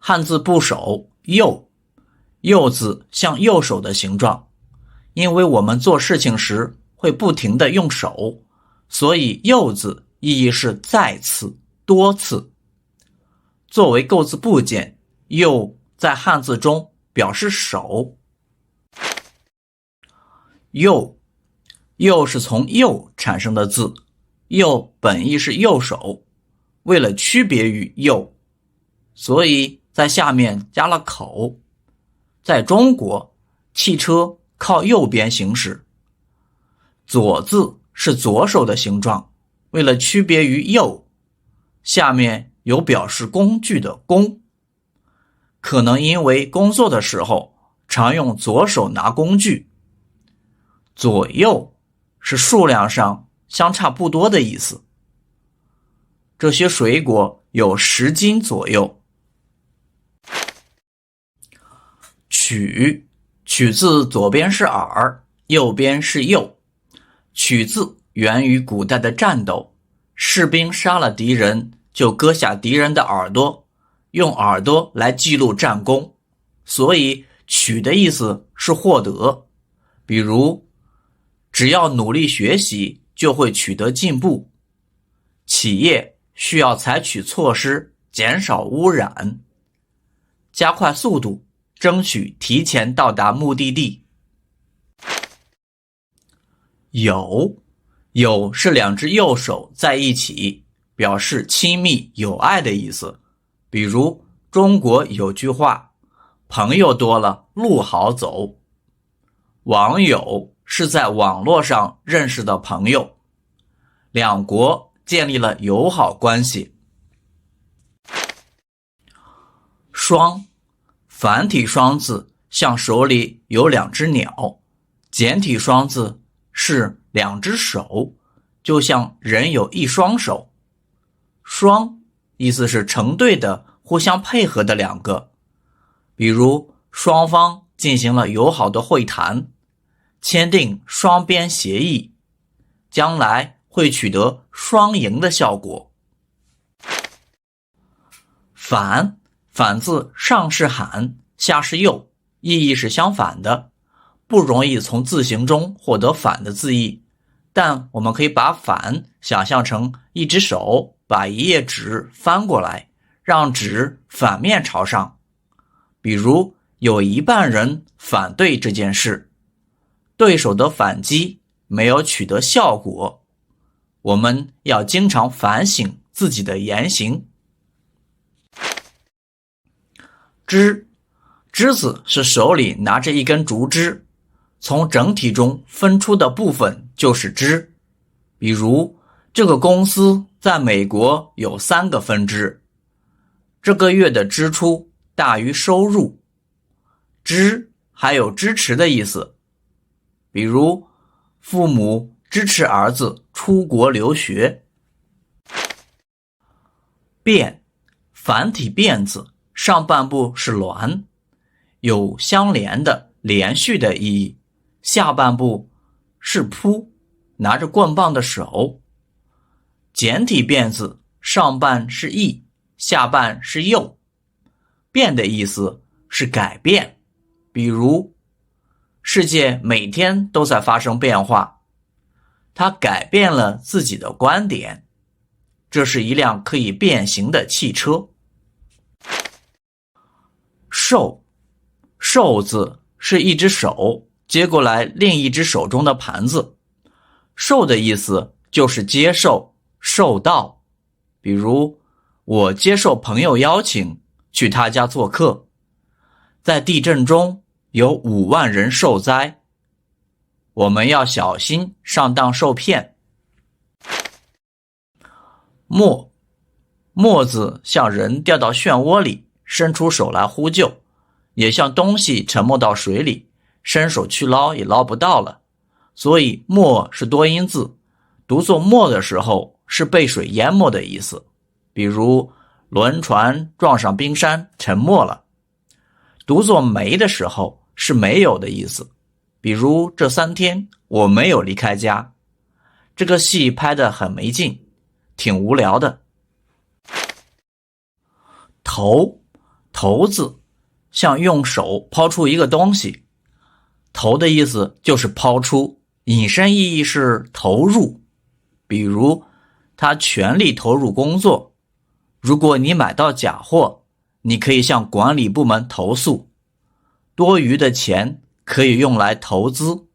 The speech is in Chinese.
汉字部首右，右字像右手的形状，因为我们做事情时会不停地用手，所以右字意义是再次、多次。作为构字部件，右在汉字中表示手。右是从右产生的字，右本意是右手，为了区别于右，所以在下面加了口。在中国，汽车靠右边行驶。左字是左手的形状，为了区别于右，下面有表示工具的工。可能因为工作的时候常用左手拿工具。左右是数量上相差不多的意思。这些水果有10斤左右。曲字左边是耳，右边是右。曲字源于古代的战斗，士兵杀了敌人就割下敌人的耳朵，用耳朵来记录战功，所以取的意思是获得。比如只要努力学习就会取得进步。企业需要采取措施减少污染，加快速度，争取提前到达目的地。友是2只右手在一起，表示亲密友爱的意思。比如中国有句话，朋友多了路好走。网友是在网络上认识的朋友，两国建立了友好关系。双，繁体双字像手里有2只鸟，简体双字是2只手，就像人有1双手。双意思是成对的，互相配合的2个。比如双方进行了友好的会谈，签订双边协议，将来会取得双赢的效果。反字上是罕，下是右，意义是相反的，不容易从字形中获得反的字义，但我们可以把反想象成1只手把1页纸翻过来，让纸反面朝上。比如有一半人反对这件事，对手的反击没有取得效果，我们要经常反省自己的言行。枝子是手里拿着一根竹枝，从整体中分出的部分就是枝。比如这个公司在美国有3个分支，这个月的支出大于收入。支还有支持的意思，比如父母支持儿子出国留学。变，繁体变字上半部是鸾，有相连的连续的意义，下半部是扑，拿着棍棒的手。简体变字上半是义，下半是右。变的意思是改变，比如世界每天都在发生变化，他改变了自己的观点。这是一辆可以变形的汽车。受字是1只手接过来另1只手中的盘子，受的意思就是接受、受到。比如我接受朋友邀请去他家做客，在地震中有5万人受灾，我们要小心上当受骗。没字像人掉到漩涡里，伸出手来呼救，也像东西沉没到水里，伸手去捞也捞不到了，所以没是多音字，读作没的时候是被水淹没的意思。比如轮船撞上冰山沉没了。读作没的时候是没有的意思，比如这3天我没有离开家。这个戏拍得很没劲，挺无聊的。头投字像用手抛出一个东西，投的意思就是抛出，引申意义是投入。比如他全力投入工作，如果你买到假货，你可以向管理部门投诉，多余的钱可以用来投资。